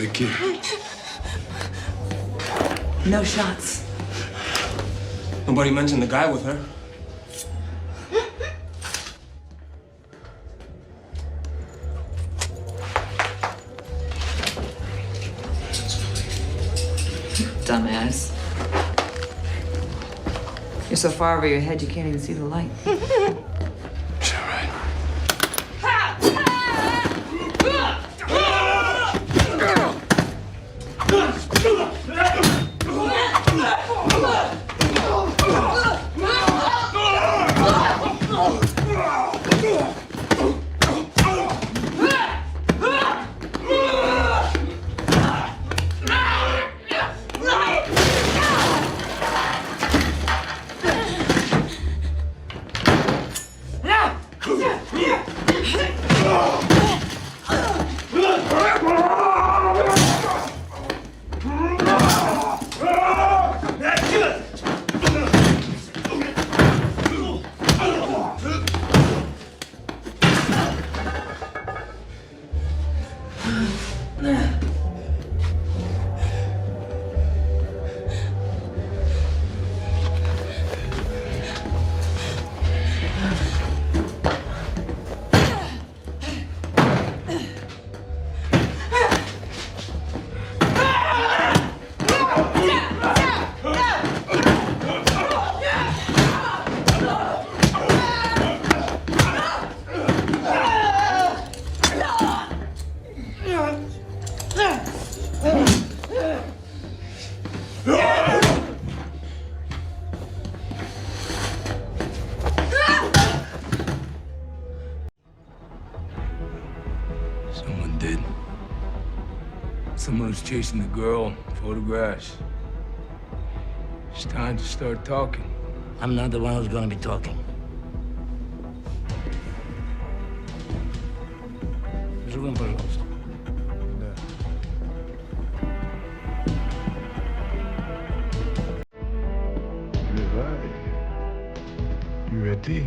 the kid? No shots. Nobody mentioned the guy with her. Dumbass. You're so far over your head you can't even see the light. Is that right? Someone did. Someone was chasing the girl, photographs. It's time to start talking. I'm not the one who's gonna be talking. Живым, пожалуйста. Да. Давай. You ready?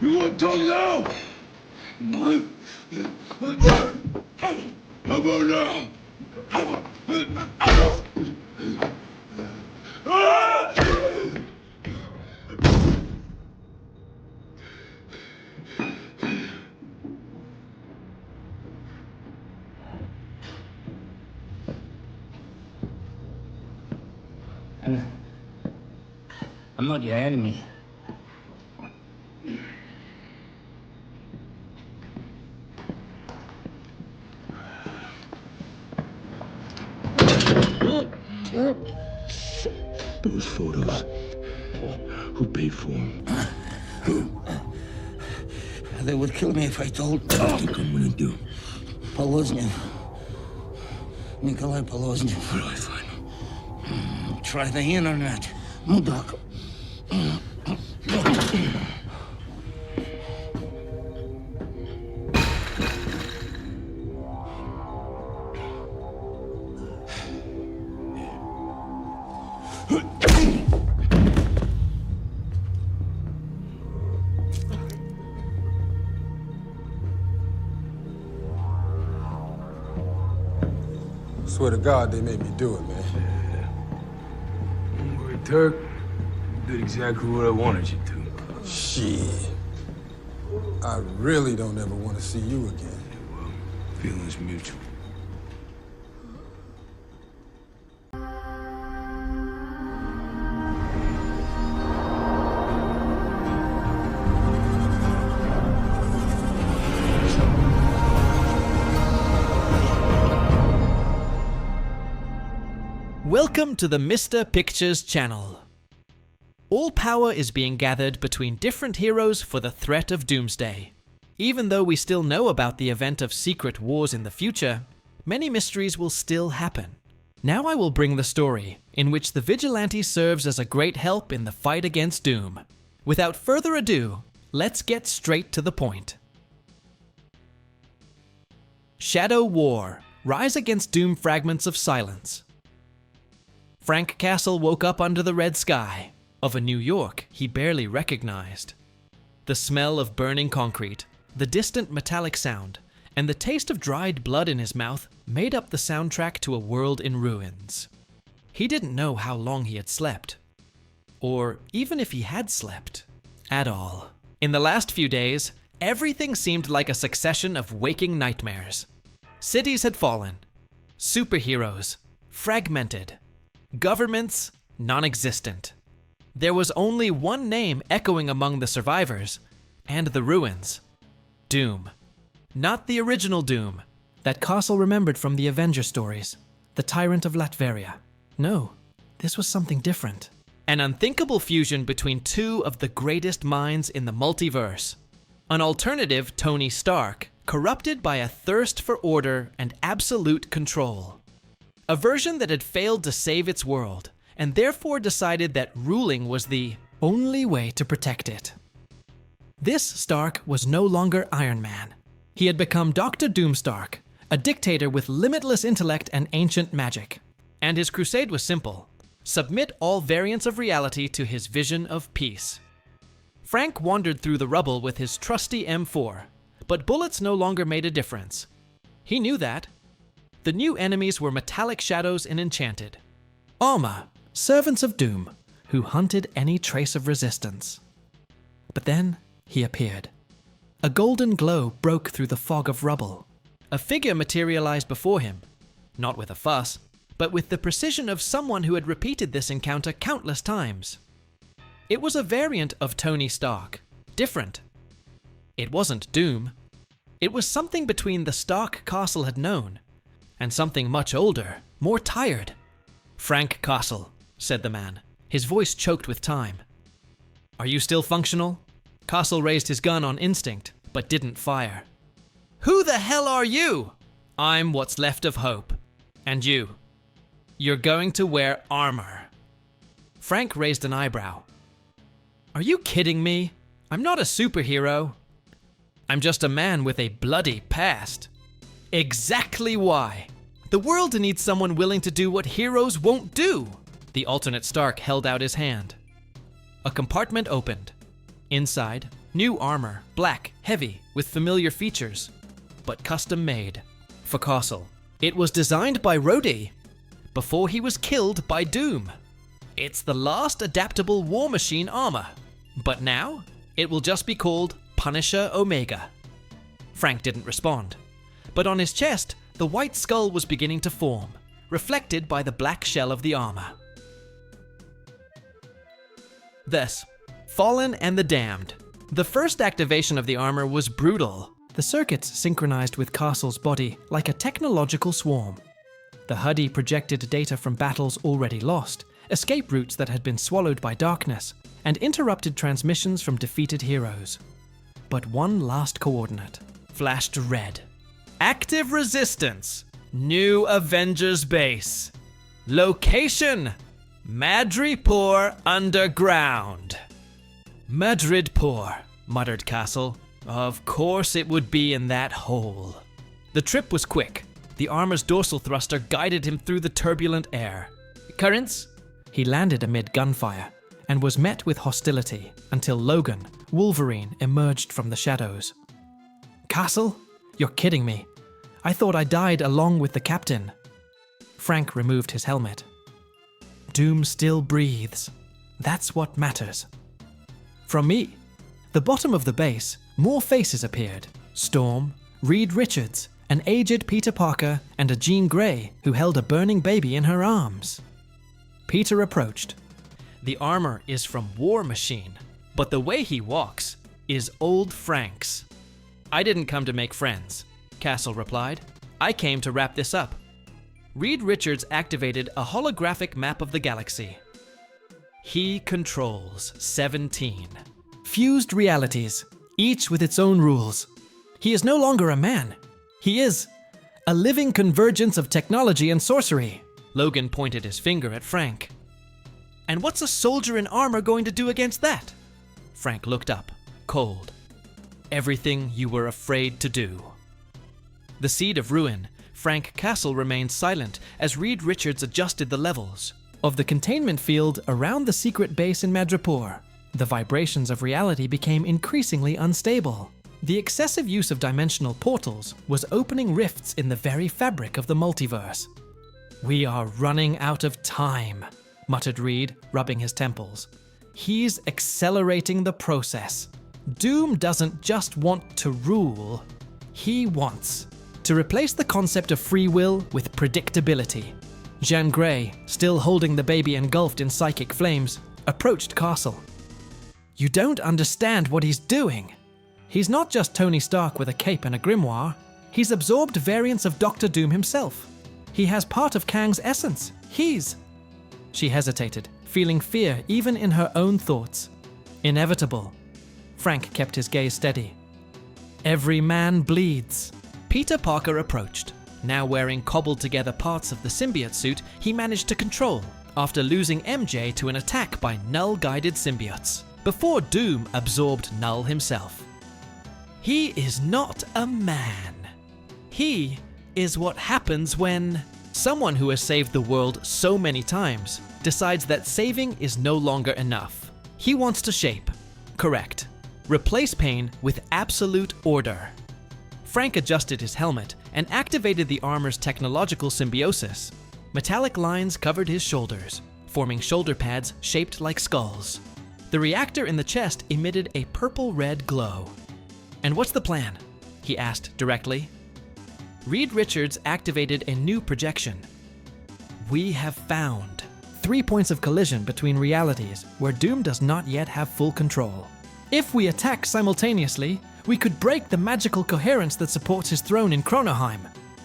You want to talk now? How about now? I'm not your enemy. Those photos. Who paid for them? Who? They would kill me if I told. What do you think I'm gonna do? Poloznev. Nikolai Poloznev. Where do I find him? Try the internet. Mudok. swear to God they made me do it, man. Don't worry, Turk. You did exactly what I wanted you to. Shit. I really don't ever want to see you again. Well, feelings mutual. Welcome to the Mr. Pictures channel. All power is being gathered between different heroes for the threat of Doomsday. Even though we still know about the event of secret wars in the future, many mysteries will still happen. Now I will bring the story, in which the vigilante serves as a great help in the fight against Doom. Without further ado, let's get straight to the point. Shadow War. Rise against Doom fragments of silence. Frank Castle woke up under the red sky of a New York he barely recognized. The smell of burning concrete, the distant metallic sound, and the taste of dried blood in his mouth made up the soundtrack to a world in ruins. He didn't know how long he had slept, or even if he had slept at all. In the last few days, everything seemed like a succession of waking nightmares. Cities had fallen, superheroes fragmented, governments non-existent. There was only one name echoing among the survivors and the ruins. Doom. Not the original Doom that Castle remembered from the Avenger stories, the Tyrant of Latveria. No, this was something different. An unthinkable fusion between two of the greatest minds in the multiverse. An alternative Tony Stark, corrupted by a thirst for order and absolute control. A version that had failed to save its world, and therefore decided that ruling was the only way to protect it. This Stark was no longer Iron Man. He had become Dr. Doomstark, a dictator with limitless intellect and ancient magic. And his crusade was simple: submit all variants of reality to his vision of peace. Frank wandered through the rubble with his trusty M4, but bullets no longer made a difference. He knew that. The new enemies were metallic shadows and enchanted. Armor, servants of Doom, who hunted any trace of resistance. But then he appeared. A golden glow broke through the fog of rubble. A figure materialized before him, not with a fuss, but with the precision of someone who had repeated this encounter countless times. It was a variant of Tony Stark, different. It wasn't Doom. It was something between the Stark Castle had known and something much older, more tired. Frank Castle, said the man, his voice choked with time. Are you still functional? Castle raised his gun on instinct, but didn't fire. Who the hell are you? I'm what's left of hope. And you? You're going to wear armor. Frank raised an eyebrow. Are you kidding me? I'm not a superhero. I'm just a man with a bloody past. Exactly why. The world needs someone willing to do what heroes won't do. The alternate Stark held out his hand. A compartment opened. Inside, new armor, black, heavy, with familiar features, but custom made for Castle. It was designed by Rhodey before he was killed by Doom. It's the last adaptable War Machine armor, but now it will just be called Punisher Omega. Frank didn't respond, but on his chest, the white skull was beginning to form, reflected by the black shell of the armor. Thus, Fallen and the Damned. The first activation of the armor was brutal. The circuits synchronized with Castle's body like a technological swarm. The HUD projected data from battles already lost, escape routes that had been swallowed by darkness, and interrupted transmissions from defeated heroes. But one last coordinate flashed red. Active resistance. New Avengers base. Location: Madripoor Underground. Madripoor, muttered Castle. Of course it would be in that hole. The trip was quick. The armor's dorsal thruster guided him through the turbulent air. Currents? He landed amid gunfire and was met with hostility until Logan, Wolverine, emerged from the shadows. Castle? You're kidding me. I thought I died along with the captain. Frank removed his helmet. Doom still breathes. That's what matters. From me, the bottom of the base, more faces appeared. Storm, Reed Richards, an aged Peter Parker, and a Jean Grey who held a burning baby in her arms. Peter approached. The armor is from War Machine, but the way he walks is old Frank's. I didn't come to make friends, Castle replied. I came to wrap this up. Reed Richards activated a holographic map of the galaxy. He controls 17 fused realities, each with its own rules. He is no longer a man. He is a living convergence of technology and sorcery. Logan pointed his finger at Frank. And what's a soldier in armor going to do against that? Frank looked up, cold. Everything you were afraid to do. The seed of ruin, Frank Castle remained silent as Reed Richards adjusted the levels of the containment field around the secret base in Madripoor. The vibrations of reality became increasingly unstable. The excessive use of dimensional portals was opening rifts in the very fabric of the multiverse. We are running out of time, muttered Reed, rubbing his temples. He's accelerating the process. Doom doesn't just want to rule, he wants to replace the concept of free will with predictability. Jean Grey, still holding the baby engulfed in psychic flames, approached Castle. You don't understand what he's doing. He's not just Tony Stark with a cape and a grimoire. He's absorbed variants of Doctor Doom himself. He has part of Kang's essence. She hesitated, feeling fear even in her own thoughts. Inevitable. Frank kept his gaze steady. Every man bleeds. Peter Parker approached. Now wearing cobbled-together parts of the symbiote suit, he managed to control, after losing MJ to an attack by Null-guided symbiotes, before Doom absorbed Null himself. He is not a man. He is what happens when someone who has saved the world so many times decides that saving is no longer enough. He wants to shape, correct, replace pain with absolute order. Frank adjusted his helmet and activated the armor's technological symbiosis. Metallic lines covered his shoulders, forming shoulder pads shaped like skulls. The reactor in the chest emitted a purple-red glow. And what's the plan? He asked directly. Reed Richards activated a new projection. We have found 3 points of collision between realities where Doom does not yet have full control. If we attack simultaneously, we could break the magical coherence that supports his throne in Chronoheim.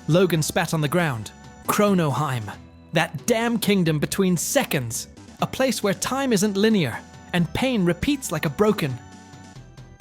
Logan spat on the ground. Chronoheim. That damn kingdom between seconds. A place where time isn't linear, and pain repeats like a broken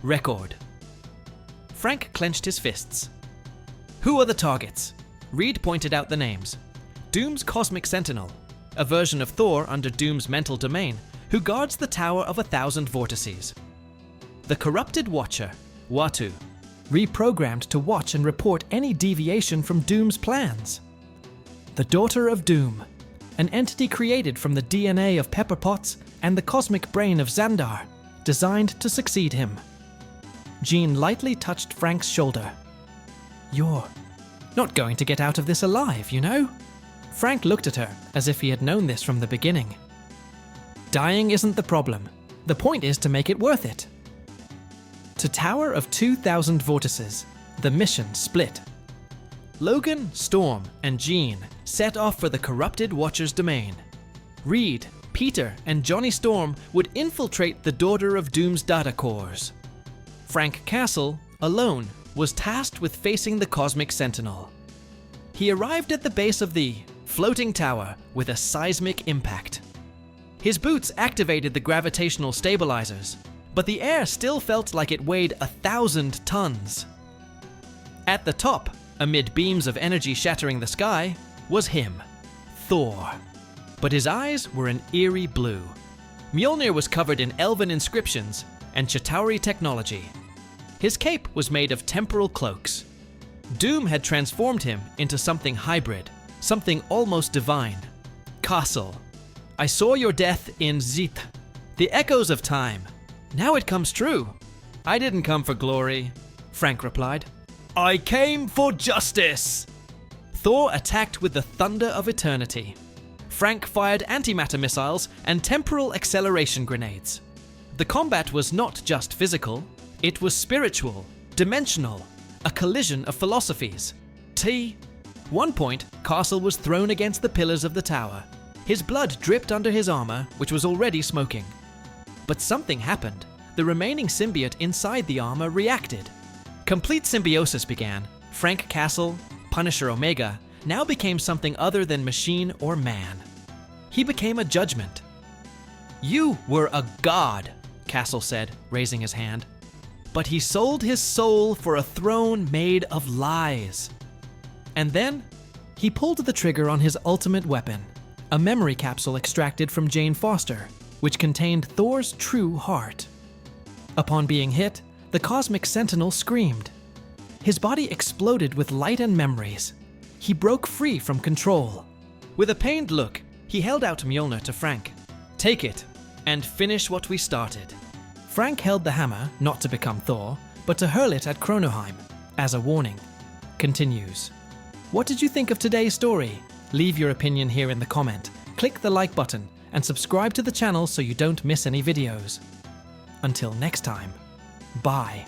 record. Frank clenched his fists. Who are the targets? Reed pointed out the names. Doom's Cosmic Sentinel, a version of Thor under Doom's mental domain, who guards the Tower of 1,000 Vortices. The Corrupted Watcher, Watu, reprogrammed to watch and report any deviation from Doom's plans. The Daughter of Doom, an entity created from the DNA of Pepper Potts and the cosmic brain of Xandar, designed to succeed him. Jean lightly touched Frank's shoulder. You're not going to get out of this alive, you know? Frank looked at her as if he had known this from the beginning. Dying isn't the problem. The point is to make it worth it. To Tower of 2,000 Vortices, the mission split. Logan, Storm, and Jean set off for the Corrupted Watcher's domain. Reed, Peter, and Johnny Storm would infiltrate the Daughter of Doom's data cores. Frank Castle, alone, was tasked with facing the Cosmic Sentinel. He arrived at the base of the floating tower with a seismic impact. His boots activated the gravitational stabilizers, but the air still felt like it weighed 1,000 tons. At the top, amid beams of energy shattering the sky, was him, Thor. But his eyes were an eerie blue. Mjolnir was covered in elven inscriptions and Chitauri technology. His cape was made of temporal cloaks. Doom had transformed him into something hybrid, something almost divine. Castle, I saw your death in Zith, the echoes of time. Now it comes true. I didn't come for glory, Frank replied. I came for justice. Thor attacked with the thunder of eternity. Frank fired antimatter missiles and temporal acceleration grenades. The combat was not just physical, it was spiritual, dimensional, a collision of philosophies. One point, Castle was thrown against the pillars of the tower. His blood dripped under his armor, which was already smoking. But something happened. The remaining symbiote inside the armor reacted. Complete symbiosis began. Frank Castle, Punisher Omega, now became something other than machine or man. He became a judgment. "You were a god," Castle said, raising his hand. "But he sold his soul for a throne made of lies." And then, he pulled the trigger on his ultimate weapon, a memory capsule extracted from Jane Foster, which contained Thor's true heart. Upon being hit, the Cosmic Sentinel screamed. His body exploded with light and memories. He broke free from control. With a pained look, he held out Mjolnir to Frank. "Take it, and finish what we started." Frank held the hammer, not to become Thor, but to hurl it at Kronoheim, as a warning. Continues. What did you think of today's story? Leave your opinion here in the comment, click the like button, and subscribe to the channel so you don't miss any videos. Until next time, bye.